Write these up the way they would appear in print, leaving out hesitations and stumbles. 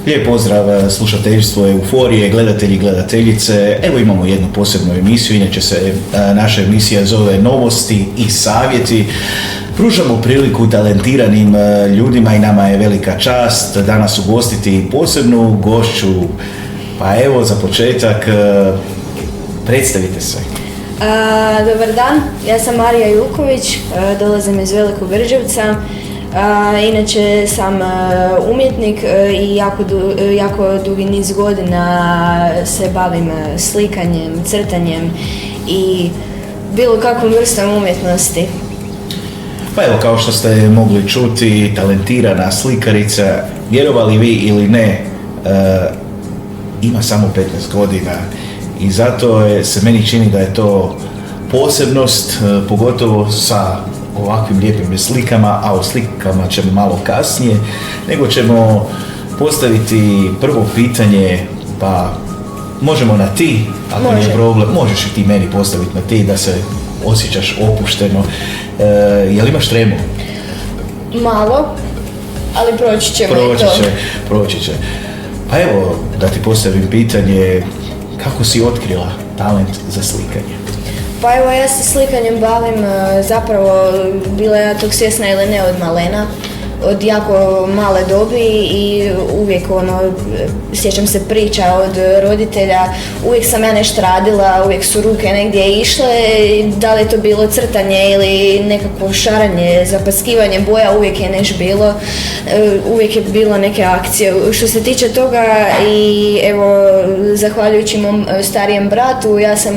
Lijep pozdrav slušateljstvo Euforije, gledatelji i gledateljice. Evo imamo jednu posebnu emisiju, inače se naša emisija zove Novosti i savjeti. Pružamo priliku talentiranim ljudima i nama je velika čast danas ugostiti posebnu gošću. Pa evo za početak, predstavite se. Dobar dan, ja sam Marija Julković, dolazim iz Velikog Grđevca. Inače sam umjetnik i jako dugi niz godina se bavim slikanjem, crtanjem i bilo kakvom vrstom umjetnosti. Pa evo, kao što ste mogli čuti, talentirana slikarica, vjerovali vi ili ne, ima samo 15 godina i zato se meni čini da je to posebnost, pogotovo sa ovakvim lijepim slikama, a o slikama ćemo malo kasnije, nego ćemo postaviti prvo pitanje, pa možemo na ti, ako nije problem, možeš i ti meni postaviti na ti da se osjećaš opušteno. Jel imaš tremu? Malo, ali proći ćemo i to. Proći će. Pa evo, da ti postavim pitanje, kako si otkrila talent za slikanje? Pa evo, ja se slikanjem bavim zapravo, bila ja tog svjesna ili ne, od malena, od jako male dobi i uvijek sjećam se priča od roditelja, uvijek sam ja nešto radila, uvijek su ruke negdje išle, da li je to bilo crtanje ili nekakvo šaranje, zapaskivanje boja, uvijek je nešto bilo, uvijek je bilo neke akcije. Što se tiče toga i evo, zahvaljujući mom starijem bratu, ja sam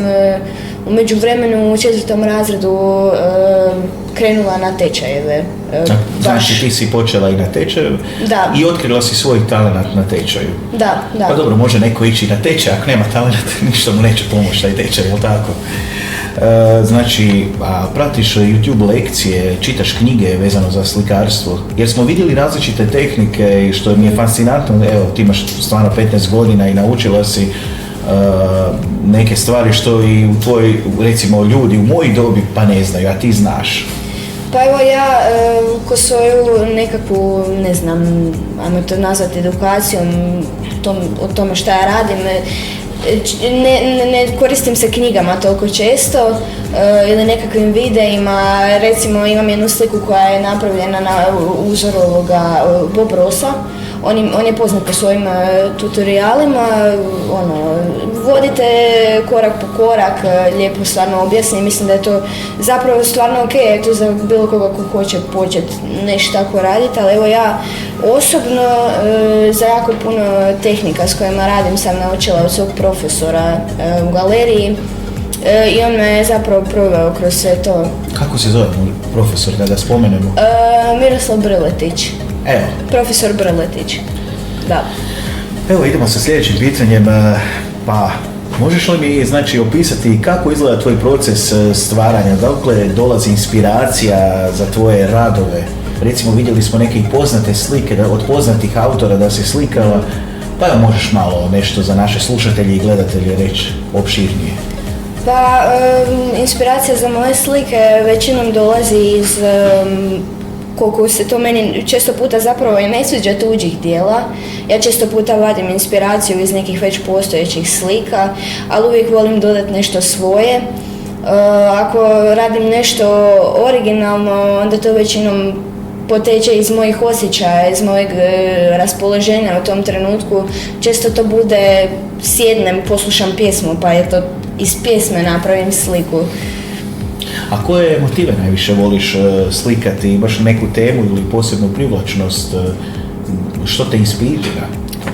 u međuvremenu u 4. razredu krenula na tečajeve. Znači ti si počela i na tečaju i otkrila si svoj talent na tečaju. Da. Pa dobro, može neko ići na tečaj, ako nema talent, ništa mu neće pomoći taj tečaj, jel tako? Znači, pratiš YouTube lekcije, čitaš knjige vezano za slikarstvo, jer smo vidjeli različite tehnike i što mi je fascinantno, evo ti imaš stvarno 15 godina i naučila si neke stvari što i u tvoj, recimo ljudi u mojoj dobi pa ne znaju, a ti znaš. Pa evo ja ko svoju nekakvu, ne znam, ajmo to nazvati edukacijom o tome šta ja radim, ne koristim se knjigama toliko često ili nekakvim videima. Recimo imam jednu sliku koja je napravljena na uzoru ovoga Bob Rossa. On je poznat po svojim tutorijalima, vodite korak po korak, lijepo stvarno objasni. Mislim da je to zapravo stvarno ok, to za bilo koga ko hoće početi nešto tako raditi, ali evo ja osobno za jako puno tehnika s kojima radim sam naučila od svog profesora u galeriji. I on me je zapravo proveo kroz sve to. Kako se zove profesor, da ga spomenemo? Miroslav Brletić. Evo. Profesor Brletić, da. Evo idemo sa sljedećim pitanjem, pa možeš li mi opisati kako izgleda tvoj proces stvaranja, dakle dolazi inspiracija za tvoje radove? Recimo vidjeli smo neke poznate slike od poznatih autora da se slikala, pa možeš malo nešto za naše slušatelje i gledatelje reći opširnije. Pa inspiracija za moje slike većinom dolazi iz koliko se to meni često puta zapravo i ne sviđa tuđih dijela. Ja često puta vadim inspiraciju iz nekih već postojećih slika, ali uvijek volim dodati nešto svoje. Ako radim nešto originalno, onda to većinom poteče iz mojih osjećaja, iz mojeg raspoloženja u tom trenutku. Često to bude sjednem, poslušam pjesmu, pa je to iz pjesme napravim sliku. A koje motive najviše voliš slikati? Imaš neku temu ili posebnu privlačnost? Što te inspirira?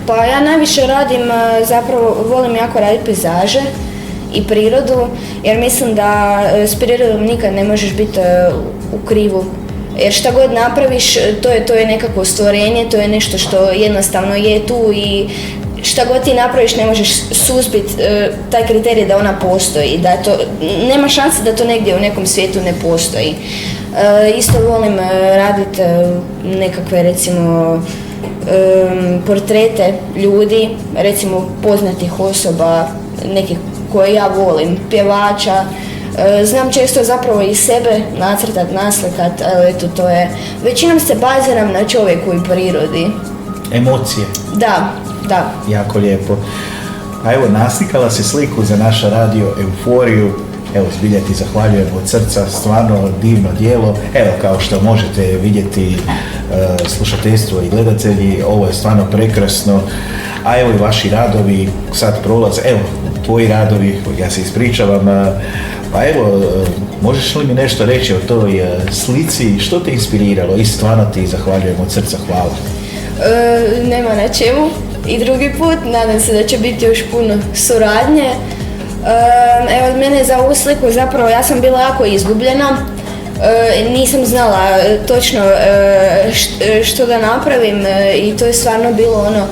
Pa ja najviše radim, zapravo volim jako raditi pejzaže i prirodu, jer mislim da s prirodom nikad ne možeš biti u krivu. Jer šta god napraviš, to je nekako stvorenje, to je nešto što jednostavno je tu i šta god ti napraviš ne možeš suzbiti taj kriterij da ona postoji, da to, nema šanse da to negdje u nekom svijetu ne postoji. Isto volim raditi nekakve recimo portrete ljudi, recimo poznatih osoba, nekih koje ja volim, pjevača. Znam često zapravo i sebe nacrtat, naslikat, eto to je. Većinom se baziram na čovjeku i prirodi. emocije. Da, da. Jako lijepo. A evo, naslikala se sliku za naša radio Euforiju. Evo, zbilja ti zahvaljujem od srca, stvarno divno djelo. Evo, kao što možete vidjeti, slušateljstvo i gledatelji, ovo je stvarno prekrasno. A evo i vaši radovi sad prolaze, evo, tvoji radovi, ja se ispričavam. Pa evo, možeš li mi nešto reći o toj slici, što te inspiriralo? I stvarno ti zahvaljujem od srca, hvala. Nema na čemu. I drugi put, nadam se da će biti još puno suradnje. Evo, od mene za ovu sliku zapravo ja sam bila jako izgubljena. Nisam znala točno što da napravim i to je stvarno bilo ono,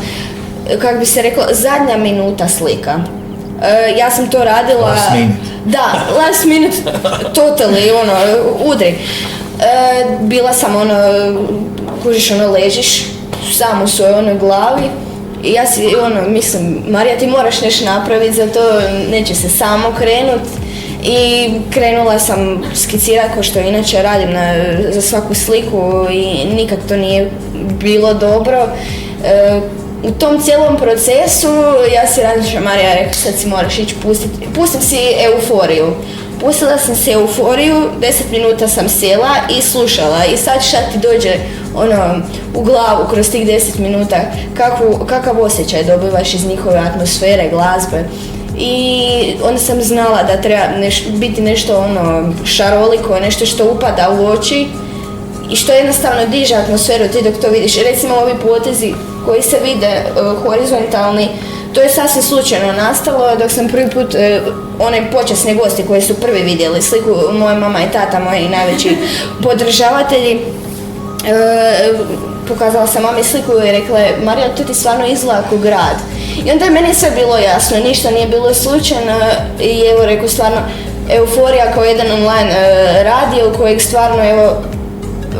kako bi se reklo, zadnja minuta slika. Ja sam to radila... Last minute. Da, last minute, totally, ono, udri. Bila sam ono, kužiš, ono, ležiš sam u svojoj onoj glavi i ja si, ono, mislim, Marija, ti moraš nešto napraviti, za to neće se samo krenut. I krenula sam skicirati, kao što inače radim za svaku sliku i nikak to nije bilo dobro. U tom cijelom procesu ja si razmišljam, Marija je rekla, sad si moraš ići pustim si Euforiju. Pustila sam si Euforiju, 10 minuta sam sjela i slušala i sad šta ti dođe ono, u glavu kroz tih 10 minuta, kakav osjećaj dobivaš iz njihove atmosfere, glazbe. I onda sam znala da treba biti nešto ono šaroliko, nešto što upada u oči i što jednostavno diže atmosferu ti dok to vidiš. Recimo ovi potezi koji se vide horizontalni, to je sasvim slučajno nastalo dok sam prvi put, one počasne gosti koji su prvi vidjeli sliku, moja mama i tata, moji najveći podržavatelji, pokazala sam mami sliku i rekla je, Marija, to ti stvarno izgleda kao grad. I onda je meni sve bilo jasno, ništa nije bilo slučajno i evo, rekao, stvarno Euforija kao jedan online radio kojeg stvarno, evo,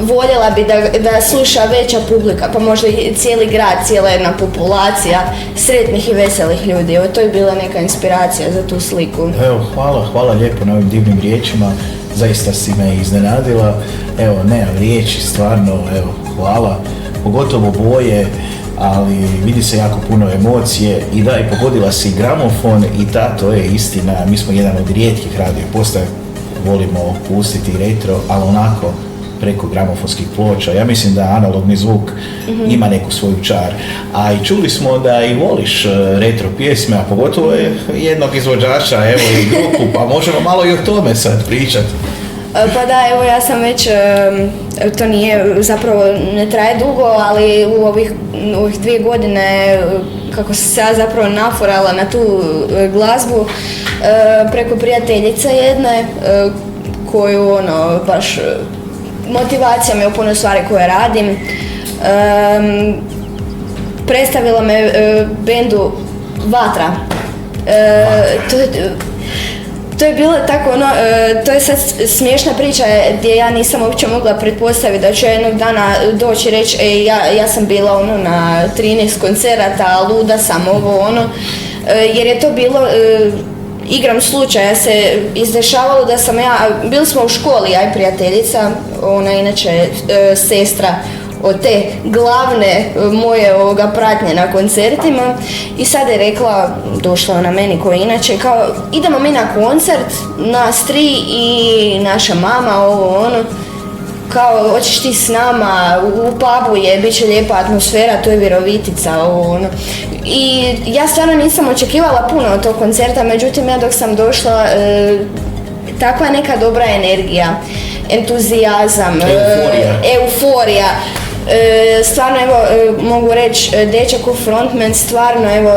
voljela bi da sluša veća publika, pa možda i cijeli grad, cijela jedna populacija sretnih i veselih ljudi. Evo, to je bila neka inspiracija za tu sliku. Evo, hvala lijepo na ovim divnim riječima, zaista si me iznenadila. Evo, nemam riječi, stvarno, evo, hvala. Pogotovo boje, ali vidi se jako puno emocije i da, i pogodila si gramofon i da, to je istina. Mi smo jedan od rijetkih radio postaja, volimo pustiti retro, ali onako preko gramofonskih ploča. Ja mislim da analogni zvuk ima neku svoju čar. A i čuli smo da i voliš retro pjesme, a pogotovo jednog izvođača, evo i grupu, pa možemo malo i o tome sad pričati. Pa da, evo, ja sam već, to nije, zapravo ne traje dugo, ali u ovih 2 godine kako sam se ja zapravo naforala na tu glazbu preko prijateljice jedne koju ono baš motivacija me u puno stvari koje radim. Predstavila me bendu Vatra. To je bilo tako ono, to je sad smiješna priča gdje ja nisam uopće mogla pretpostaviti da ću jednog dana doći i reći ja sam bila ono na 13 koncerata, luda sam ovo ono, jer je to bilo igram slučaja se izdešavalo da sam ja, bili smo u školi, ja i prijateljica, ona inače sestra od te glavne moje pratnje na koncertima i sad je rekla, došla ona meni koja inače, kao idemo mi na koncert, nas 3 i naša mama, ovo ono, kao hoćeš ti s nama, u pubu je, bit će lijepa atmosfera, to je Virovitica, ovo ono. I ja stvarno nisam očekivala puno od tog koncerta, međutim ja dok sam došla, takva neka dobra energija, entuzijazam, euforija. Stvarno, evo, mogu reći, dečak ko frontman stvarno, evo,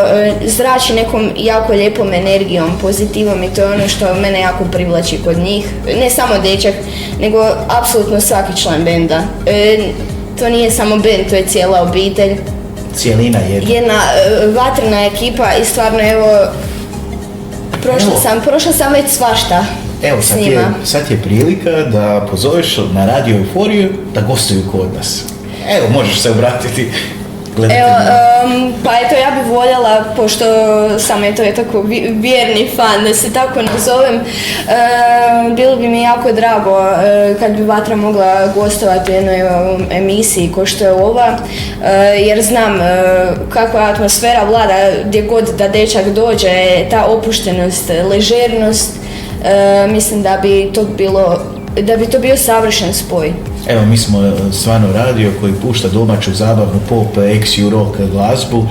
zrači nekom jako lijepom energijom, pozitivom i to je ono što mene jako privlači kod njih. Ne samo dečak, nego apsolutno svaki član benda. To nije samo bend, to je cijela obitelj. Cijelina jedna. Jedna vatrena ekipa i stvarno, evo, prošla sam već svašta. Evo, sad je prilika da pozoveš na Radio Euforiju da gostuju kod nas. Evo, možeš se obratiti gledateljima. Evo, pa eto, ja bih voljela, pošto sam je to je tako vjerni fan, da se tako nazovem, bilo bi mi jako drago kad bi Vatra mogla gostovati u jednoj emisiji ko što je ova, jer znam kakva atmosfera vlada gdje god da dečak dođe, ta opuštenost, ležernost, mislim da bi to bio savršen spoj. Evo, mi smo stvarno radio koji pušta domaću zabavnu pop, ex rock glazbu.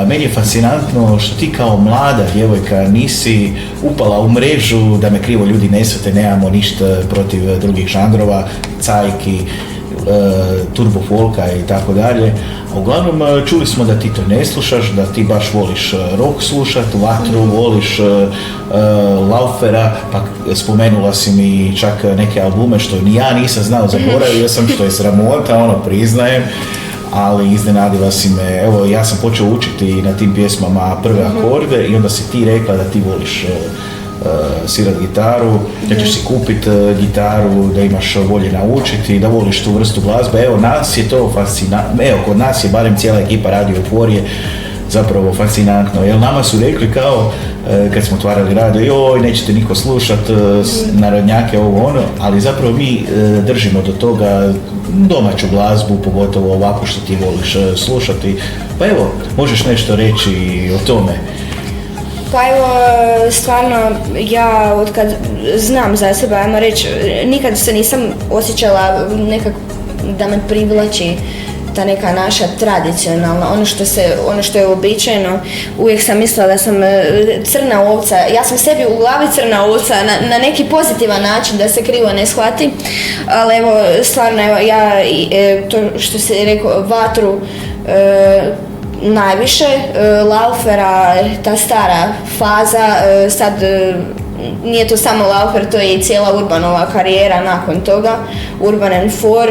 Meni je fascinantno što ti kao mlada djevojka nisi upala u mrežu, da me krivo ljudi ne shvate, nemamo ništa protiv drugih žanrova, cajki, turbo folka i tako dalje. A uglavnom čuli smo da ti to ne slušaš, da ti baš voliš rock slušat, Vatru, voliš Laufera, pa spomenula si mi čak neke albume što ni ja nisam znao, zaboravio sam, što je sramota, priznajem, ali iznenadila si me. Evo, ja sam počeo učiti na tim pjesmama prve akorde i onda si ti rekla da ti voliš svirat gitaru, da ćeš si kupiti gitaru, da imaš volje naučiti, da voliš tu vrstu glazbe. Evo, nas je to fascinantno, evo, kod nas je barem cijela ekipa Radio Euforije zapravo fascinantno, jer nama su rekli kao, kad smo otvarali radio, joj, nećete niko slušat, narodnjake, ovo ono, ali zapravo mi držimo do toga domaću glazbu, pogotovo ovako što ti voliš slušati. Pa evo, možeš nešto reći o tome? Pa evo, stvarno, ja otkad znam za sebe, ajmo reći, nikad se nisam osjećala nekako da me privlači ta neka naša tradicionalna, ono što je uobičajeno. Uvijek sam mislila da sam crna ovca, ja sam sebi u glavi crna ovca na neki pozitivan način, da se krivo ne shvati, ali evo, stvarno, evo, ja, to što si rekao, Vatru, najviše, Laufera, ta stara faza, sad nije to samo Laufer, to je i cijela Urbanova karijera nakon toga, Urban and Four,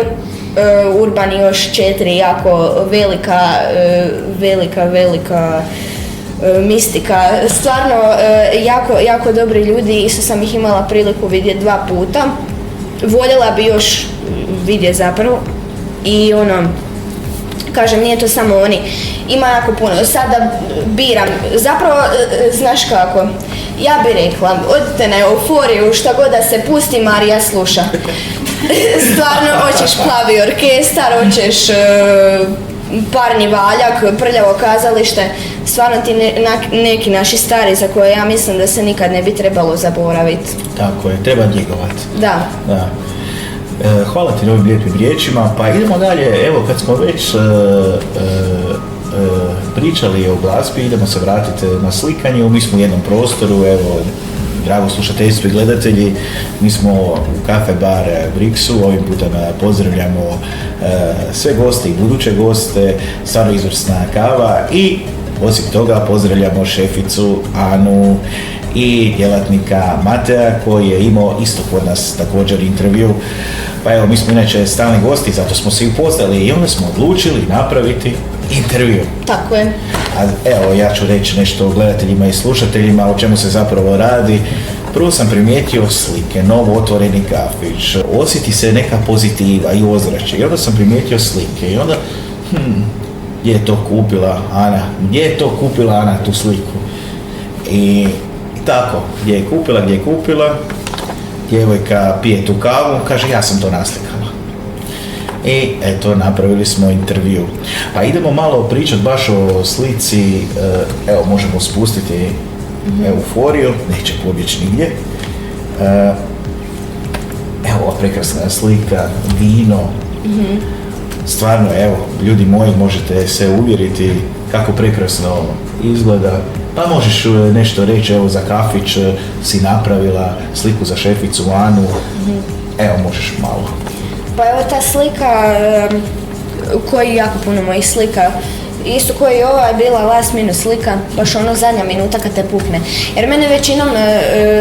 Urban i još 4, jako velika mistika, stvarno jako dobri ljudi, isto sam ih imala priliku vidjeti 2 puta, voljela bi još vidjeti zapravo i kažem, nije to samo oni, ima jako puno. Sada biram, zapravo, znaš kako, ja bi rekla, odite na Euforiju, šta god da se pusti, Marija sluša. Stvarno, hoćeš plavi orkestar, hoćeš parni valjak, prljavo kazalište, stvarno ti neki naši stari za koje ja mislim da se nikad ne bi trebalo zaboraviti. Tako je, treba njegovati. Da. Hvala ti na ovim lijepim riječima, pa idemo dalje. Evo, kad smo već pričali o glazbi, idemo se vratiti na slikanje. Mi smo u jednom prostoru, evo, drago slušateljstvo i gledatelji, mi smo u kafe bar Briksu, ovim putem pozdravljamo sve goste i buduće goste, stvarno izvrsna kava i osim toga pozdravljamo šeficu Anu i djelatnika Mateja koji je imao isto kod nas također intervju. Pa evo, mi smo inače stalni gosti, zato smo se i upoznali i onda smo odlučili napraviti intervju. Tako je. A evo, ja ću reći nešto gledateljima i slušateljima o čemu se zapravo radi. Prvo sam primijetio slike, novo otvoreni kafić, osjeti se neka pozitiva i ozračje. I onda sam primijetio slike i onda, gdje je to kupila Ana? Gdje je to kupila Ana tu sliku? I tako, gdje je kupila, djevojka pije tu kavu, kaže ja sam to naslikala. I eto, napravili smo intervju. Pa idemo malo pričati baš o slici, evo možemo spustiti Euforiju, neće pobjeći nigdje. Evo, ova prekrasna slika, vino. Stvarno, evo, ljudi moji, možete se uvjeriti kako prekrasno izgleda. Pa možeš nešto reći, evo, za kafić si napravila sliku za šeficu Anu. Evo, možeš malo. Pa evo ta slika, koji jako puno mojih slika, isto koji je ova je bila last minute slika, baš zadnja minuta kad te pukne. Jer mene većinom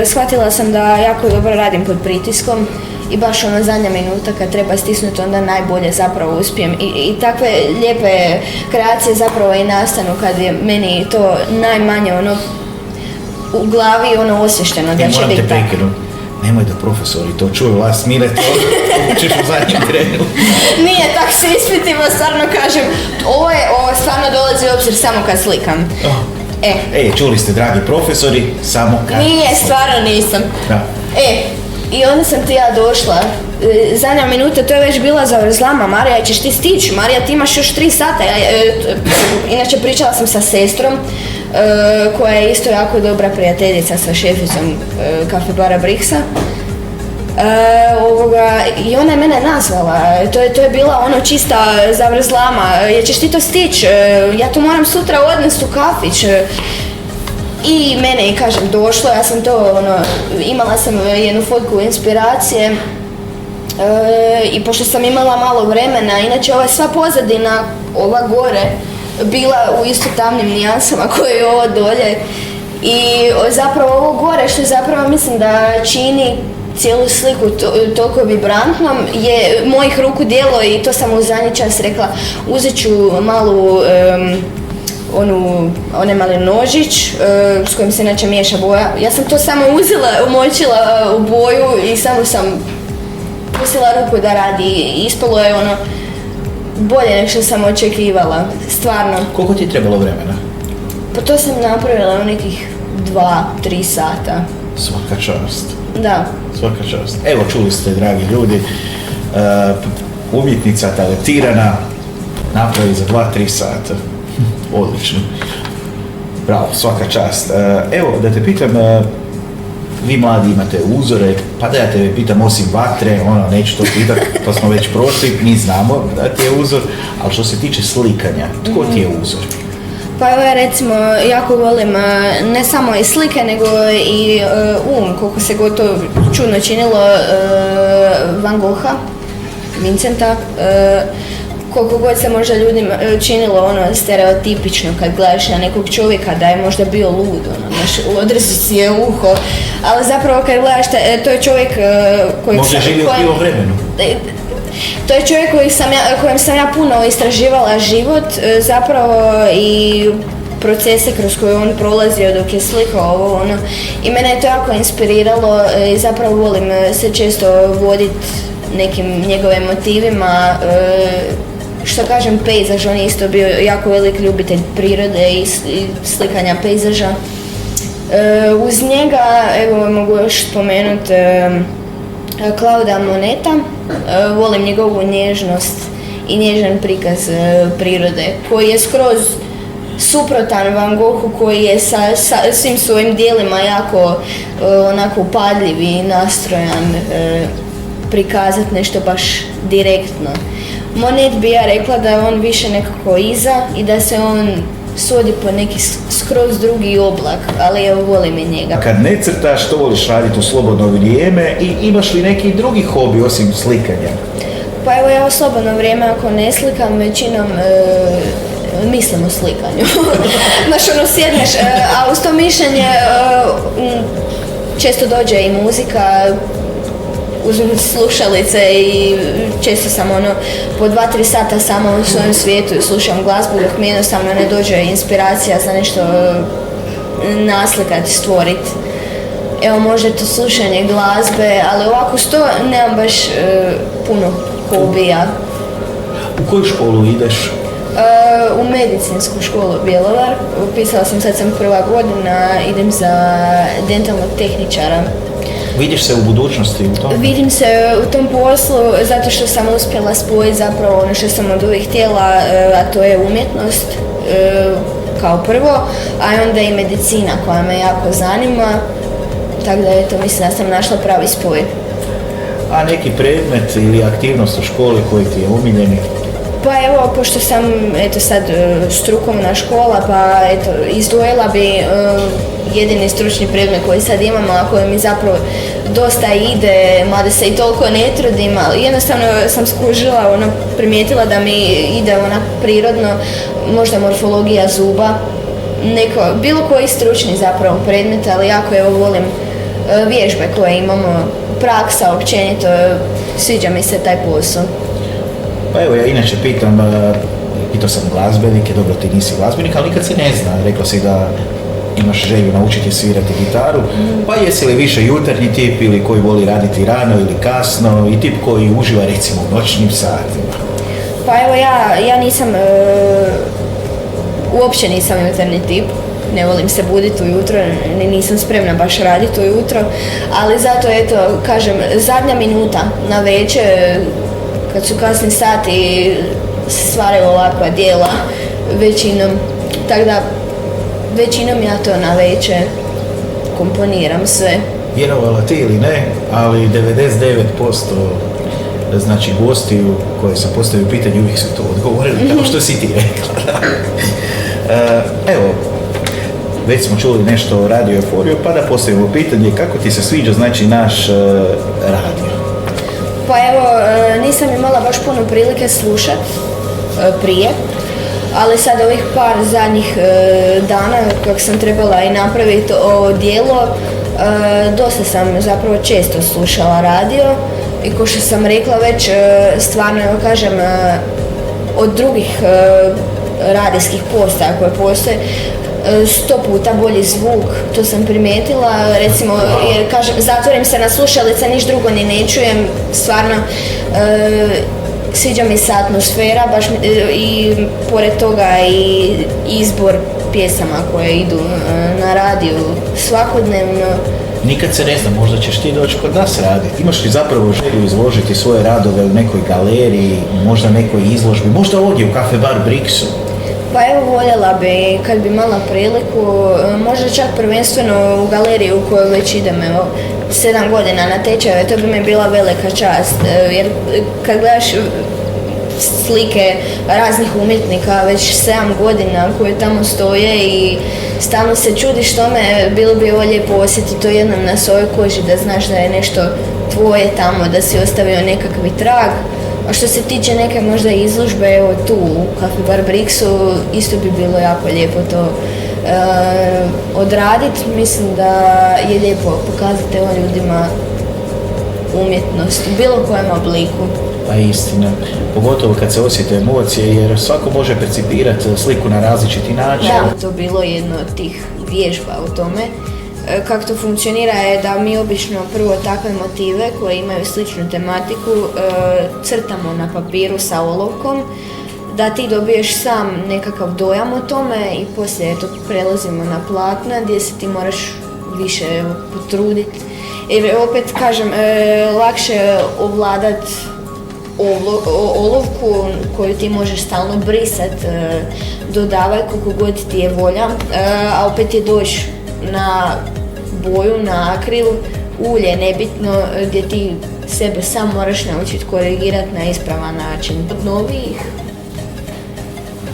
shvatila sam da jako dobro radim pod pritiskom i baš zadnja minuta kad treba stisnuti, onda najbolje zapravo uspijem. I takve lijepe kreacije zapravo i nastanu kad je meni to najmanje u glavi osvješteno da će biti tako. nemoj da profesori to čuju, vas mire to učiš u zadnjem trenu. Nije, tak se ispitima, stvarno kažem, ovo stvarno dolazi u obzir samo kad slikam. Čuli ste, dragi profesori, samo kad... Nije, stvarno nisam. Da. I onda sam ti ja došla, zadnja minuta, to je već bila zavrzlama, Marija, ćeš ti stići, Marija, ti imaš još 3 sata. Inače, pričala sam sa sestrom, koja je isto jako dobra prijateljica sa šeficom kafe bara Brixa. I ona je mene nazvala, to je bila ono čista zavrzlama, ćeš ti to stići, ja to moram sutra odnesti u kafić. I mene, kažem, došlo, ja sam to, imala sam jednu fotku inspiracije i pošto sam imala malo vremena, inače ova sva pozadina, ova gore, bila u isto tamnim nijansama koje je ovo dolje. I zapravo ovo gore, što zapravo mislim da čini cijelu sliku toliko vibrantnom, je mojih ruku djelo i to sam u zadnji čas rekla, uzet ću malu onaj mali nožić s kojim se inače miješa boja. Ja sam to samo uzela, umočila u boju i samo sam pustila ruku da radi i ispalo je bolje nego što sam očekivala, stvarno. Koliko ti je trebalo vremena? Pa to sam napravila u nekih 2-3 sata. Svaka čast. Da. Svaka čast. Evo, čuli ste, dragi ljudi, umjetnica talentirana napravi za 2-3 sata. Odlično. Bravo, svaka čast. Evo, da te pitam, vi mladi imate uzore, pa da ja te pitam, osim vatre, neću to pitat, to smo već prošli, mi znamo da ti je uzor, ali što se tiče slikanja, tko ti je uzor? Pa evo ja recimo jako volim ne samo i slike nego i koliko se god to čudno činilo, Van Gogha, Vincenta, koliko god se možda ljudima činilo stereotipično kad gledaš na nekog čovjeka da je možda bio lud, odrzi si je uho, ali zapravo kad gledaš to je čovjek koji... Možda živi u krivom vremenu. To je čovjek kojem sam ja puno istraživala život, zapravo i procese kroz koje on prolazio dok je slikao i mene je to jako inspiriralo i zapravo volim se često voditi nekim njegovim motivima. Što kažem, pejzaž, on je isto bio jako velik ljubitelj prirode i slikanja pejzaža. Uz njega, evo mogu još spomenuti Clauda Moneta, volim njegovu nježnost i nježan prikaz prirode, koji je skroz suprotan Van Goghu, koji je sa svim svojim dijelima jako onako upadljiv i nastrojan prikazati nešto baš direktno. Monet bi ja rekla da je on više nekako iza i da se on svodi po neki skroz drugi oblak, ali evo volim i njega. A kad ne crtaš, što voliš raditi u slobodno vrijeme i imaš li neki drugi hobi osim slikanja? Pa evo ja u slobodno vrijeme ako ne slikam, većinom mislim o slikanju. Znaš, sjedneš, a uz to mišljenje često dođe i muzika, uzmem slušalice i često sam po 2-3 sata sama u svojem svijetu i slušam glazbu dok mi jednostavno ne dođe inspiracija za nešto naslikati, stvoriti. Evo možda to slušanje glazbe, ali ovako s to nemam baš puno hobija. U koju školu ideš? U medicinsku školu Bjelovar. Upisala sam, sad sam 1. godina, idem za dentalnog tehničara. Vidiš se u budućnosti u tom? Vidim se u tom poslu zato što sam uspjela spojiti zapravo ono što sam od uvijek htjela, a to je umjetnost kao prvo, a onda i medicina koja me jako zanima, tako da eto, mislim da sam našla pravi spoj. A neki predmet ili aktivnost u školi koji ti je omiljeni? Pa evo, pošto sam sad strukovna škola, pa eto, izdvojila bi jedini stručni predmet koji sad imamo, a koji mi zapravo dosta ide, mada se i toliko ne trudim, ali jednostavno sam skužila, primijetila da mi ide prirodno, možda morfologija zuba, bilo koji stručni zapravo predmet, ali jako evo volim vježbe koje imamo, praksa općenito, sviđa mi se taj posao. Pa evo, ja inače pitao sam glazbenike, dobro ti nisi glazbenik, ali nikad se ne zna, rekla si da imaš želju naučiti svirati gitaru, pa jesi li više jutarnji tip ili koji voli raditi rano ili kasno i tip koji uživa recimo u noćnim satima? Pa evo ja nisam, uopće nisam jutarnji tip, ne volim se buditi ujutro, nisam spremna baš raditi ujutro, ali zato eto, kažem, zadnja minuta na večer, kad su kasni sati, se stvaraju ovakva djela većinom, tako da većinom ja to na večer komponiram sve. Vjerovala ti ili ne, ali 99% znači gostiju koje sam postavio pitanje uvijek su to odgovorili, kao što si ti rekla. Evo, već smo čuli nešto o Radio Euforiju, pa da postavimo pitanje kako ti se sviđa znači naš radio? Pa evo, nisam imala baš puno prilike slušat prije, ali sad ovih par zadnjih dana kako sam trebala i napraviti ovo djelo, dosta sam zapravo često slušala radio i ko što sam rekla već, stvarno evo kažem, od drugih radijskih postaja koje postoje, 100 puta bolji zvuk, to sam primijetila, recimo, jer kažem, zatvorim se na slušalice, niš drugo ni ne čujem, stvarno, sviđa mi se atmosfera, baš i pored toga i izbor pjesama koje idu na radiju svakodnevno. Nikad se ne zna, možda ćeš ti doći kod nas raditi. Imaš li zapravo želju izložiti svoje radove u nekoj galeriji, možda nekoj izložbi, možda ovdje u Cafe Bar Brixu? Pa evo, voljela bi, kad bi imala priliku, možda čak prvenstveno u galeriju u kojoj već idem, evo, 7 godina na tečajeve, to bi mi bila velika čast, jer kad gledaš slike raznih umjetnika već 7 godina koje tamo stoje i stalno se čudiš tome, bilo bi ovo lijepo osjetiti to jednom na svojoj koži, da znaš da je nešto tvoje tamo, da si ostavio nekakvi trag. A što se tiče neke možda izložbe, evo tu u Cafe Bar Brixu, isto bi bilo jako lijepo to odraditi. Mislim da je lijepo pokazati evo ljudima umjetnost u bilo kojem obliku. Pa istina, pogotovo kad se osjete emocije, jer svako može percipirati sliku na različiti način. Da, to bilo jedno od tih vježba u tome. Kako to funkcionira je da mi obično prvo takve motive koje imaju sličnu tematiku crtamo na papiru sa olovkom, da ti dobiješ sam nekakav dojam o tome i poslije to prelazimo na platna gdje se ti moraš više potruditi. Jer opet kažem, lakše ovladat olovku koju ti možeš stalno brisat, dodavaj koliko god ti je volja, a opet je doći na boju, na akril, ulje, nebitno, gdje ti sebe sam moraš naučiti korigirati na ispravan način. Od novih,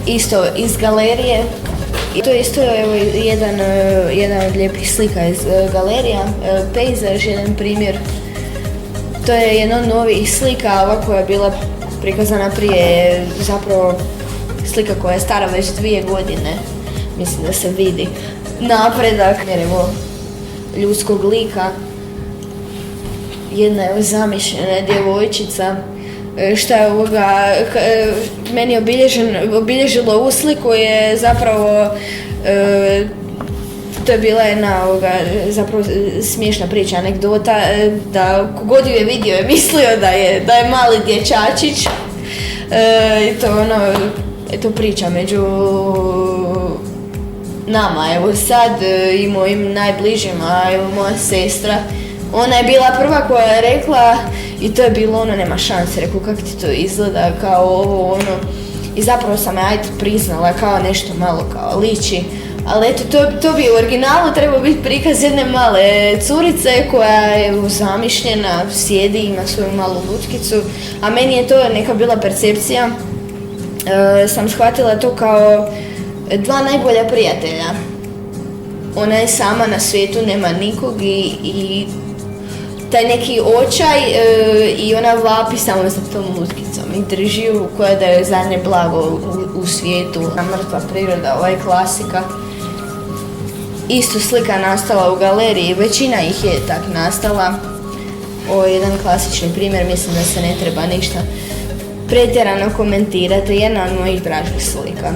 isto iz galerije, to je isto evo, jedan od lijepih slika iz galerija, pejzaž, jedan primjer. To je jedna od novih slika, ova koja je bila prikazana prije, zapravo slika koja je stara već 2 godine. Mislim da se vidi napredak, jer evo, ljudskog lika. Jedna je zamišljena djevojčica, šta je ovoga, meni obilježilo ovu sliku je zapravo, to je bila jedna zapravo smiješna priča, anegdota, da kogod ju je vidio je mislio da je mali dječačić. I to to priča među nama, evo sad i mojim najbližima, evo moja sestra, ona je bila prva koja je rekla i to je bilo nema šanse, rekao kako ti to izgleda, kao ovo, i zapravo sam priznala kao nešto malo kao liči, ali eto to bi u originalu trebao biti prikaz jedne male curice koja je zamišljena, sjedi, ima svoju malu lutkicu, a meni je to neka bila percepcija, sam shvatila to kao 2 najbolja prijatelja. Ona je sama na svijetu, nema nikog i taj neki očaj i ona vapi samo za tom lutkicom i drži ju koja da je zadnje blago u svijetu. Mrtva priroda, ova je klasika. Isto slika nastala u galeriji, većina ih je tak nastala. Ovo je jedan klasični primjer, mislim da se ne treba ništa pretjerano komentirati, jedna od mojih dražih slika.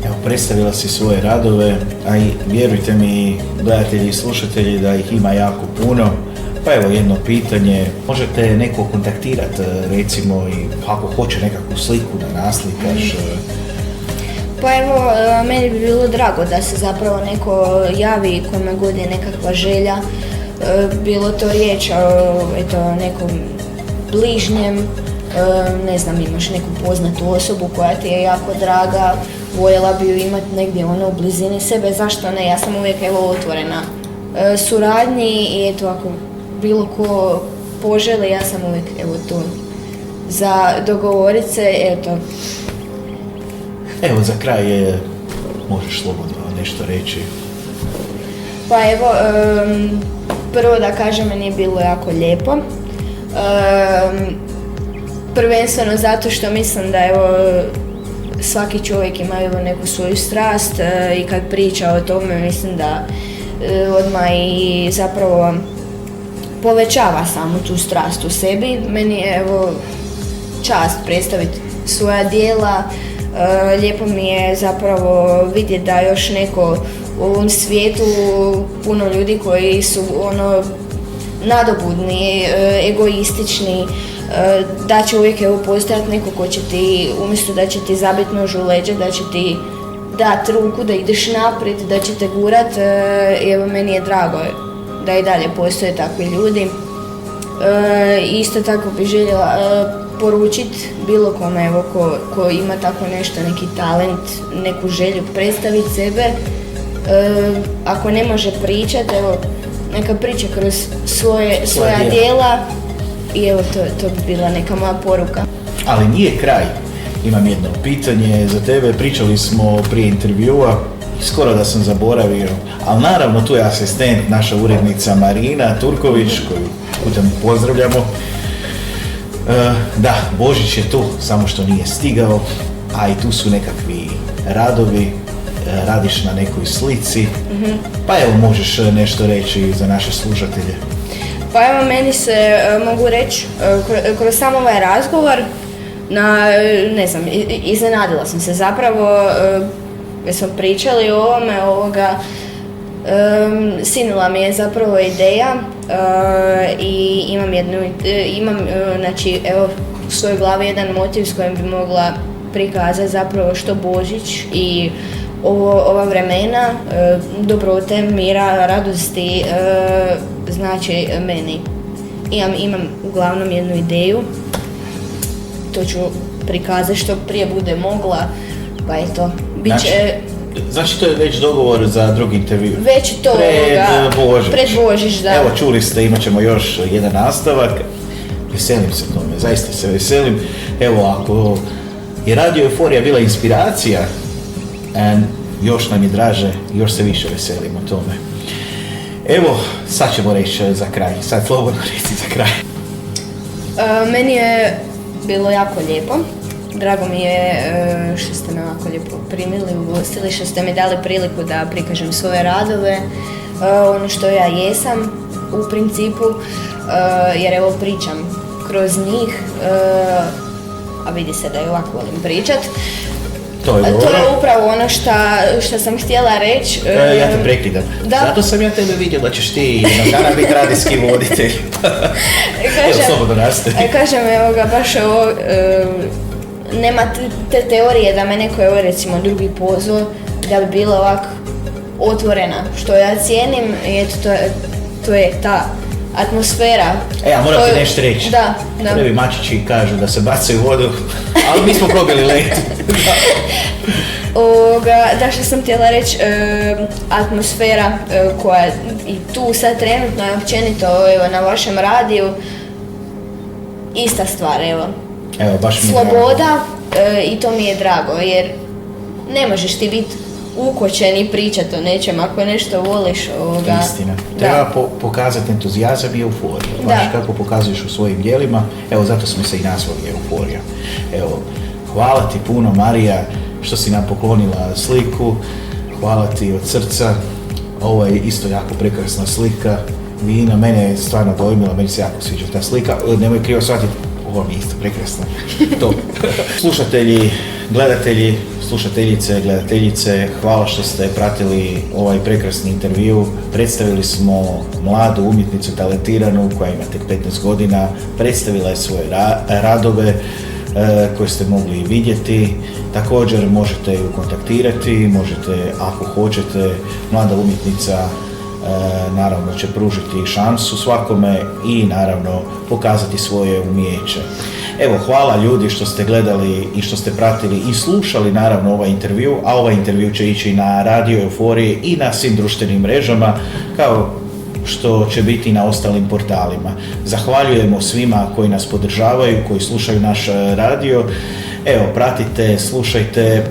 Evo, predstavila si svoje radove, a i vjerujte mi, gledatelji i slušatelji, da ih ima jako puno. Pa evo jedno pitanje, možete neko kontaktirati recimo i ako hoće nekakvu sliku da naslikaš? Pa evo, meni bi bilo drago da se zapravo neko javi kome god je nekakva želja, bilo to riječ o nekom bližnjem, ne znam, imaš neku poznatu osobu koja ti je jako draga, voljela bi ju imati negdje u blizini sebe, zašto ne, ja sam uvijek otvorena suradnji i ako bilo ko poželi, ja sam uvijek tu za dogovorit se, Evo za kraj možeš slobodno nešto reći. Pa evo, prvo da kažem, meni je bilo jako lijepo. Prvenstveno zato što mislim da svaki čovjek ima neku svoju strast i kad priča o tome mislim da odmah i zapravo povećava samu tu strast u sebi. Meni je čast predstaviti svoja djela. Lijepo mi je zapravo vidjeti da još neko u ovom svijetu, puno ljudi koji su nadobudni, egoistični, da će uvijek postojati neko ko će ti, umjesto da će ti zabiti nož u leđa, da će ti dati ruku da ideš naprijed, da će te gurat. Meni je drago da i dalje postoje takvi ljudi. Isto tako bih željela poručiti bilo kome ko ima tako nešto, neki talent, neku želju predstaviti sebe. Ako ne može pričati, neka priča kroz svoja djela i to bi bila neka moja poruka. Ali nije kraj. Imam jedno pitanje za tebe. Pričali smo prije intervjua i skoro da sam zaboravio, ali naravno tu je asistent, naša urednica Marina Turković, koju putem pozdravljamo. Da, Božić je tu, samo što nije stigao, a i tu su nekakvi radovi, radiš na nekoj slici, pa evo možeš nešto reći za naše slušatelje. Pa evo, meni se mogu reći, kroz sam ovaj razgovor, iznenadila sam se zapravo, jer smo pričali o ovome, sinula mi je zapravo ideja i imam u svojoj glavi jedan motiv s kojim bi mogla prikazati zapravo što Božić i ova vremena dobrote, mira, radosti znači meni. Imam uglavnom jednu ideju, to ću prikazati što prije bude mogla, pa eto, bit će... Znači to je već dogovor za drugi intervju? Već to pred Božić, da. Evo čuli ste, imat ćemo još jedan nastavak. Veselim se tome, zaista se veselim. Evo, ako je Radio Euforija bila inspiracija, još nam je draže, još se više veselimo tome. Evo, sad ćemo reći za kraj, sad slobodno reći za kraj. Meni je bilo jako lijepo. Drago mi je što ste me ovako lijepo primili, ugostili, što ste mi dali priliku da prikažem svoje radove, ono što ja jesam u principu, jer evo pričam kroz njih, a vidi se da i ovako volim pričat. To je upravo ono što sam htjela reći. Ja te prekidam. Zato sam ja tebe vidio da ćeš ti na biti radijski voditelj. Evo, slobodno nastavi. Kažem, evo ga, baš ovo, nema te teorije da me neko je recimo drugi pozvao, da bi bila ovako otvorena, što ja cijenim i eto to je ta atmosfera. A moram ti nešto reći. Da. Prvi mačići kažu da se bacaju u vodu, ali mi smo probili let. Da, što sam htjela reći, atmosfera koja i tu sad trenutno je općenito na vašem radiju, ista stvar, evo. Baš sloboda i to mi je drago, jer ne možeš ti biti ukočen i pričati o nečem ako nešto voliš. Istina. Treba pokazati entuzijazam i euforiju. Baš kako pokazuješ u svojim djelima. Evo, zato smo se i nazvali Euforija. Evo, hvala ti puno, Marija, što si nam poklonila sliku. Hvala ti od srca. Ovo je isto jako prekrasna slika. Vina, mene je stvarno dojmila, meni se jako sviđa ta slika. Nemoj krivo shvatiti, ovo mi je isto prekrasno. To. Slušatelji, Gledatelji, slušateljice, gledateljice, hvala što ste pratili ovaj prekrasni intervju. Predstavili smo mladu umjetnicu, talentiranu, koja ima tek 15 godina, predstavila je svoje radove koje ste mogli vidjeti. Također možete ju kontaktirati, možete, ako hoćete, mlada umjetnica naravno će pružiti šansu svakome i naravno pokazati svoje umijeće. Evo, hvala ljudi što ste gledali i što ste pratili i slušali naravno ovaj intervju, a ovaj intervju će ići na Radio Euforiji i na svim društvenim mrežama, kao što će biti na ostalim portalima. Zahvaljujemo svima koji nas podržavaju, koji slušaju naš radio. Evo, pratite, slušajte,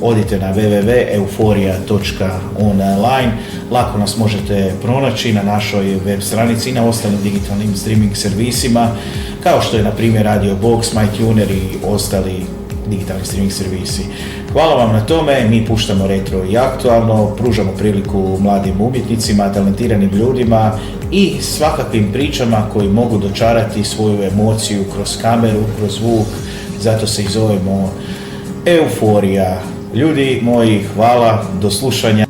odite na www.euforia.online, lako nas možete pronaći na našoj web stranici i na ostalim digitalnim streaming servisima, kao što je na primjer Radio Box, MyTuner i ostali digitalni streaming servisi. Hvala vam na tome, mi puštamo retro i aktualno, pružamo priliku mladim umjetnicima, talentiranim ljudima i svakakvim pričama koji mogu dočarati svoju emociju kroz kameru, kroz zvuk, zato se i zovemo Euforija. Ljudi moji, hvala, do slušanja.